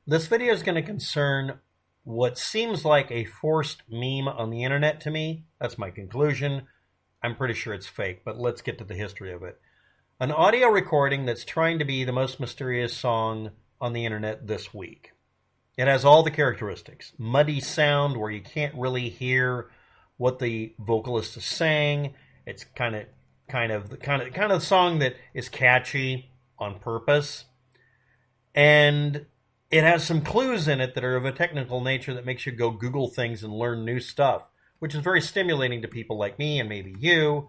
This video is going to concern what seems like a forced meme on the internet to me. That's my conclusion. I'm pretty sure it's fake, but let's get to the history of it. An audio recording that's trying to be the most mysterious song on the internet this week. It has all the characteristics. Muddy sound where you can't really hear what the vocalist is saying. It's kind of the song that is catchy on purpose. And it has some clues in it that are of a technical nature that makes you go Google things and learn new stuff, which is very stimulating to people like me and maybe you.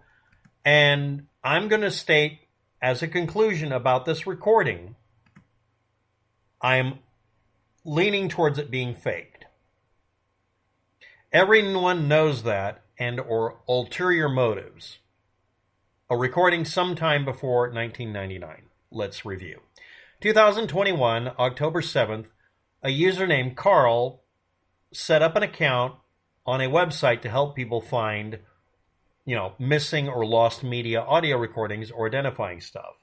And I'm going to state as a conclusion about this recording, I'm leaning towards it being faked. Everyone knows that and or ulterior motives. A recording sometime before 1999. Let's review. 2021, October 7th, a user named Carl set up an account on a website to help people find, missing or lost media audio recordings or identifying stuff.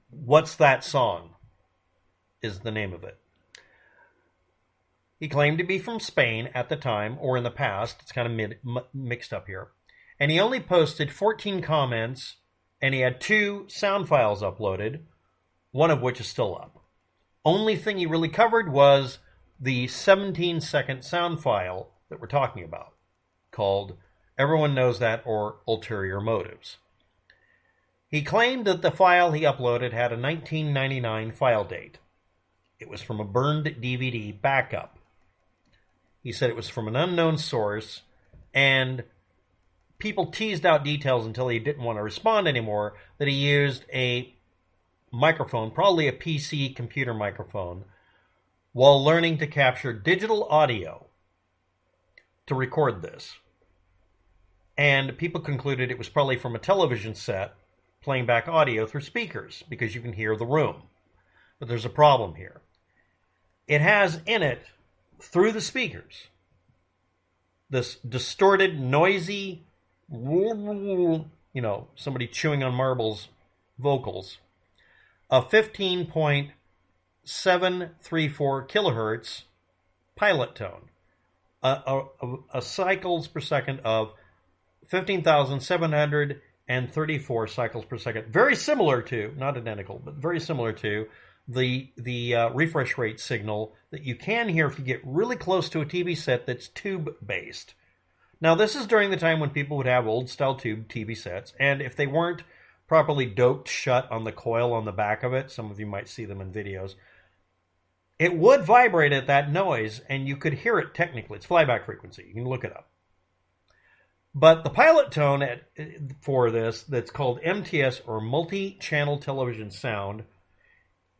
What's That Song is the name of it. He claimed to be from Spain at the time, or in the past. It's kind of mixed up here. And he only posted 14 comments, and he had 2 sound files uploaded, one of which is still up. Only thing he really covered was the 17-second sound file that we're talking about, called Everyone Knows That or Ulterior Motives. He claimed that the file he uploaded had a 1999 file date. It was from a burned DVD backup. He said it was from an unknown source, and people teased out details until he didn't want to respond anymore, that he used a microphone, probably a PC computer microphone, while learning to capture digital audio to record this. And people concluded it was probably from a television set playing back audio through speakers, because you can hear the room. But there's a problem here. It has in it, through the speakers, this distorted, noisy, somebody chewing on marbles vocals, a 15.734 kilohertz pilot tone, a cycles per second of 15,734 cycles per second. Very similar to, not identical, but very similar to the refresh rate signal that you can hear if you get really close to a TV set that's tube-based. Now, this is during the time when people would have old-style tube TV sets, and if they weren't properly doped shut on the coil on the back of it, some of you might see them in videos, it would vibrate at that noise, and you could hear it technically. It's flyback frequency. You can look it up. But the pilot tone for this, that's called MTS, or Multichannel Television Sound,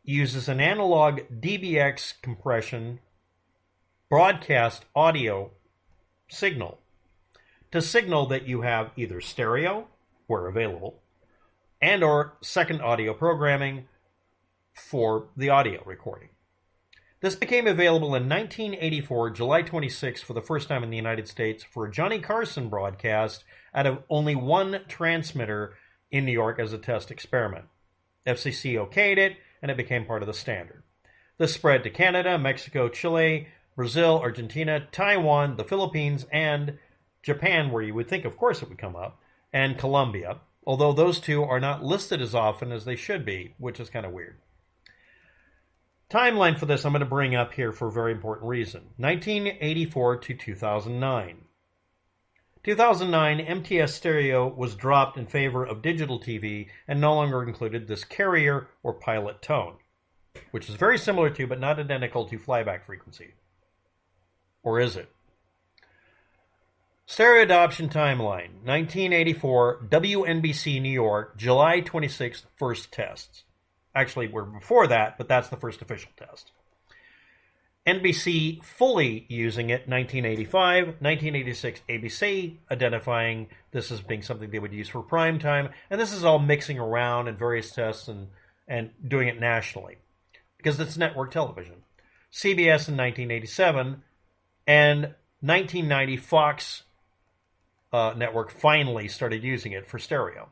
uses an analog DBX compression broadcast audio signal to signal that you have either stereo, where available, and or second audio programming for the audio recording. This became available in 1984, July 26, for the first time in the United States, for a Johnny Carson broadcast out of only one transmitter in New York as a test experiment. FCC okayed it, and it became part of the standard. This spread to Canada, Mexico, Chile, Brazil, Argentina, Taiwan, the Philippines, and Japan, where you would think, of course, it would come up, and Colombia, although those two are not listed as often as they should be, which is kind of weird. Timeline for this I'm going to bring up here for a very important reason. 1984 to 2009. 2009, MTS stereo was dropped in favor of digital TV and no longer included this carrier or pilot tone, which is very similar to, but not identical to, flyback frequency. Or is it? Stereo adoption timeline. 1984, WNBC New York, July 26th, first tests. Actually, we're before that, but that's the first official test. NBC fully using it, 1985. 1986, ABC identifying this as being something they would use for prime time. And this is all mixing around in various tests and doing it nationally, because it's network television. CBS in 1987, and 1990, Fox network finally started using it for stereo.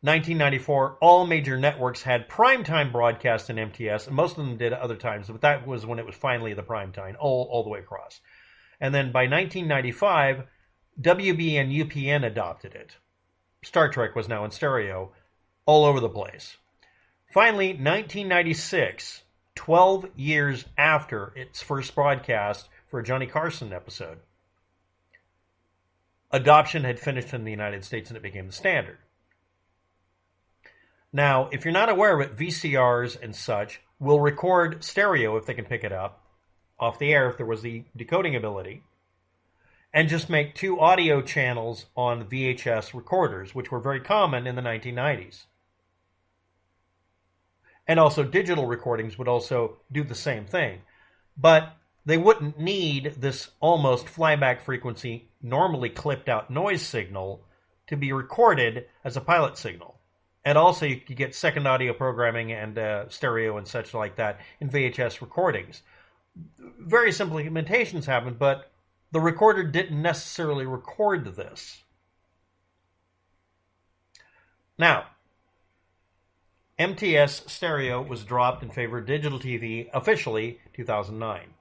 1994, all major networks had primetime broadcast in MTS, and most of them did at other times, but that was when it was finally the primetime, all the way across. And then by 1995, WB and UPN adopted it. Star Trek was now in stereo all over the place. Finally, 1996, 12 years after its first broadcast for a Johnny Carson episode, adoption had finished in the United States and it became the standard. Now, if you're not aware of it, VCRs and such will record stereo if they can pick it up off the air if there was the decoding ability, and just make 2 audio channels on VHS recorders, which were very common in the 1990s. And also digital recordings would also do the same thing. But they wouldn't need this almost flyback frequency, normally clipped out noise signal to be recorded as a pilot signal. And also you could get second audio programming and stereo and such like that in VHS recordings. Very simple implementations happened, but the recorder didn't necessarily record this. Now, MTS stereo was dropped in favor of digital TV officially 2009.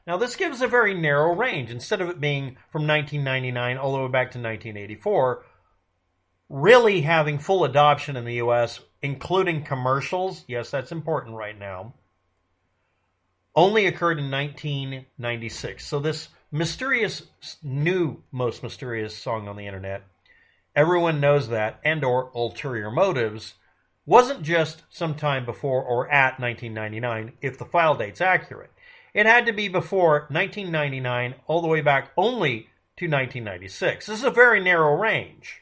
Now this gives a very narrow range. Instead of it being from 1999 all the way back to 1984, really having full adoption in the US, including commercials, yes, that's important right now, only occurred in 1996. So this mysterious, most mysterious song on the internet, Everyone Knows That, and or Ulterior Motives, wasn't just sometime before or at 1999 if the file date's accurate. It had to be before 1999 all the way back only to 1996. This is a very narrow range.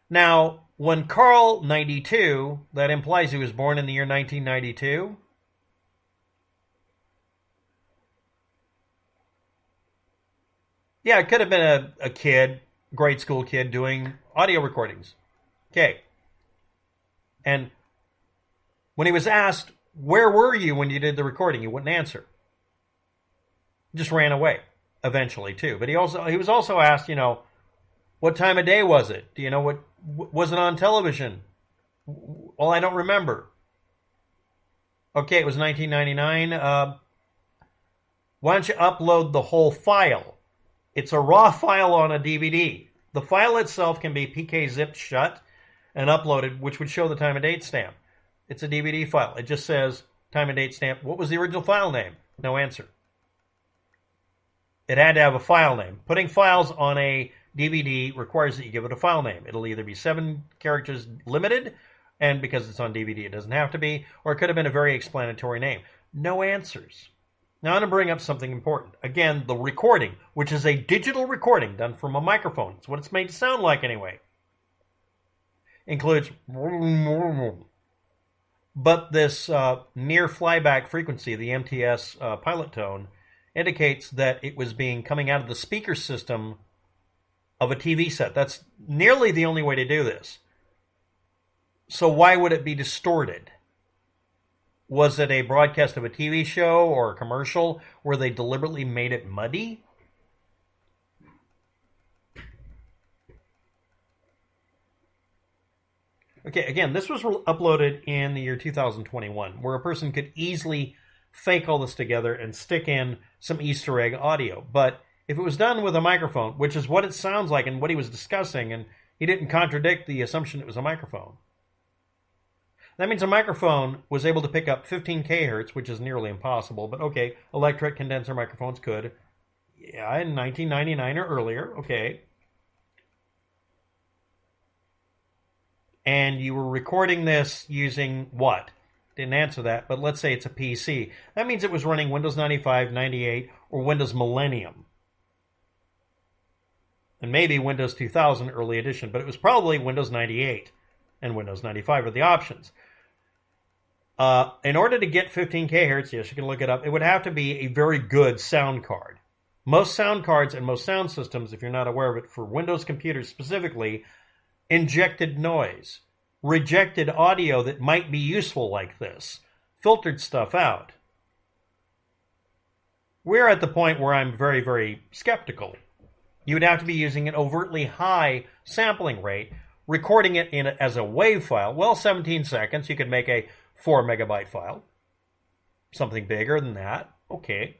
Now, when carl92, that implies he was born in the year 1992, yeah, it could have been a kid, grade school kid, doing audio recordings. Okay. And when he was asked, where were you when you did the recording, he wouldn't answer. He just ran away, eventually, too. But he was also asked, what time of day was it? Do you know what was it on television? Well, I don't remember. Okay, it was 1999. Why don't you upload the whole file? It's a raw file on a DVD. The file itself can be PK zipped shut and uploaded, which would show the time and date stamp. It's a DVD file. It just says time and date stamp. What was the original file name? No answer. It had to have a file name. Putting files on a DVD requires that you give it a file name. It'll either be 7 characters limited, and because it's on DVD, it doesn't have to be, or it could have been a very explanatory name. No answers. Now, I'm going to bring up something important. Again, the recording, which is a digital recording done from a microphone. It's what it's made to sound like anyway. Includes... But this near flyback frequency, the MTS pilot tone, indicates that it was coming out of the speaker system of a TV set. That's nearly the only way to do this. So why would it be distorted? Was it a broadcast of a TV show or a commercial where they deliberately made it muddy? Okay, again, this was uploaded in the year 2021, where a person could easily fake all this together and stick in some Easter egg audio. But if it was done with a microphone, which is what it sounds like and what he was discussing, and he didn't contradict the assumption it was a microphone, that means a microphone was able to pick up 15 kHz, which is nearly impossible. But okay, electret condenser microphones could. Yeah, in 1999 or earlier, okay. And you were recording this using what? Didn't answer that, but let's say it's a PC. That means it was running Windows 95, 98, or Windows Millennium. And maybe Windows 2000 early edition, but it was probably Windows 98 and Windows 95 are the options. In order to get 15 kHz, yes, you can look it up, it would have to be a very good sound card. Most sound cards and most sound systems, if you're not aware of it, for Windows computers specifically, injected noise, rejected audio that might be useful like this, filtered stuff out. We're at the point where I'm very, very skeptical. You would have to be using an overtly high sampling rate, recording it as a WAV file. Well, 17 seconds, you could make a 4 megabyte file. Something bigger than that. Okay.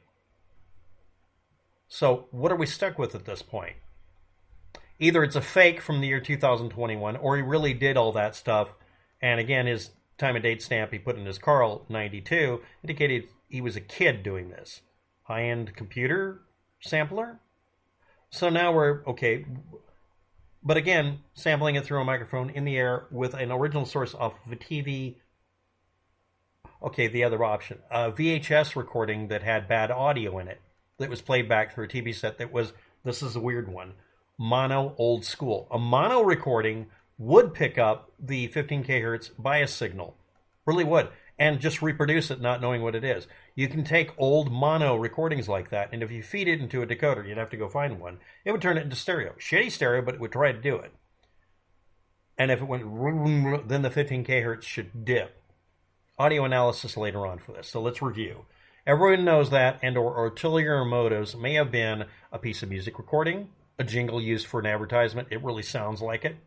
So what are we stuck with at this point? Either it's a fake from the year 2021, or he really did all that stuff. And again, his time and date stamp he put in his carl92 indicated he was a kid doing this. High-end computer sampler? So now we're, okay. But again, sampling it through a microphone in the air with an original source off of a TV. Okay, the other option. A VHS recording that had bad audio in it. That was played back through a TV set that was, this is a weird one, mono old school. A mono recording would pick up the 15 kHz bias signal. Really would. And just reproduce it not knowing what it is. You can take old mono recordings like that, and if you feed it into a decoder, you'd have to go find one, it would turn it into stereo. Shitty stereo, but it would try to do it. And if it went, then the 15 kHz should dip. Audio analysis later on for this, so let's review. Everyone knows that, and or ulterior motives may have been a piece of music recording, a jingle used for an advertisement. It really sounds like it.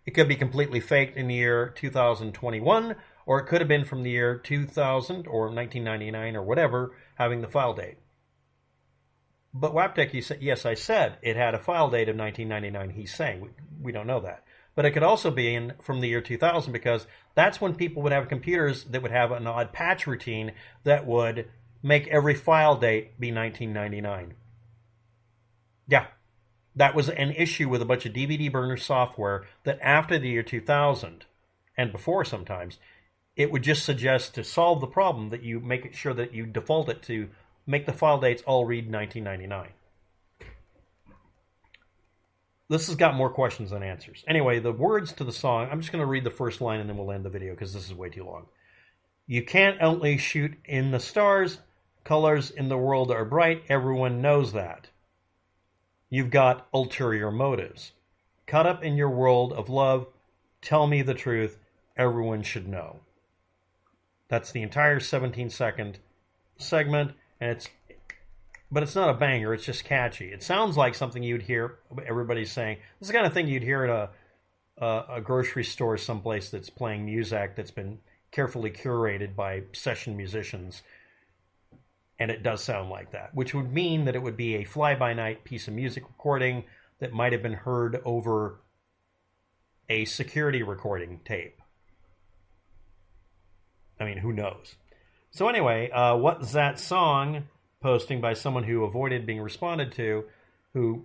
It could be completely faked in the year 2021, or it could have been from the year 2000 or 1999 or whatever, having the file date. But Waptek, you said, yes, I said it had a file date of 1999, he's saying. We don't know that. But it could also be from the year 2000, because that's when people would have computers that would have an odd patch routine that would make every file date be 1999. Yeah, that was an issue with a bunch of DVD burner software that after the year 2000, and before sometimes, it would just suggest to solve the problem that you make it sure that you default it to make the file dates all read 1999. This has got more questions than answers. Anyway, the words to the song, I'm just going to read the first line and then we'll end the video because this is way too long. You can't only shoot in the stars. Colors in the world are bright. Everyone knows that. You've got ulterior motives. Caught up in your world of love. Tell me the truth. Everyone should know. That's the entire 17-second segment, and but it's not a banger, it's just catchy. It sounds like something you'd hear everybody's saying. This is the kind of thing you'd hear at a grocery store someplace that's playing music that's been carefully curated by session musicians. And it does sound like that, which would mean that it would be a fly-by-night piece of music recording that might have been heard over a security recording tape. I mean, who knows? So anyway, what's that song? Posting by someone who avoided being responded to, who,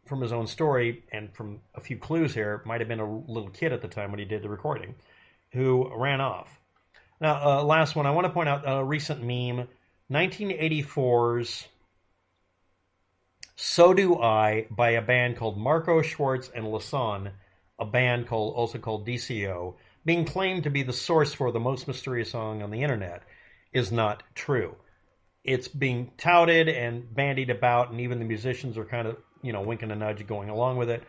from his own story and from a few clues here, might have been a little kid at the time when he did the recording, who ran off. Now, last one, I want to point out a recent meme, 1984's So Do I by a band called Marco Schwartz and Lasan, a band also called DCO, being claimed to be the source for the most mysterious song on the internet, is not true. It's being touted and bandied about, and even the musicians are kind of, winking a nudge going along with it.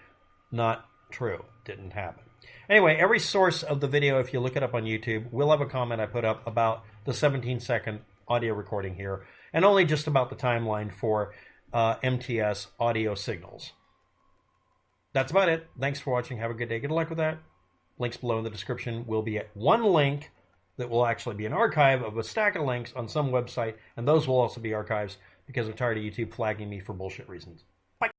Not true. Didn't happen. Anyway, every source of the video, if you look it up on YouTube, will have a comment I put up about the 17-second audio recording here, and only just about the timeline for MTS audio signals. That's about it. Thanks for watching. Have a good day. Good luck with that. Links below in the description will be at one link that will actually be an archive of a stack of links on some website, and those will also be archives because I'm tired of YouTube flagging me for bullshit reasons.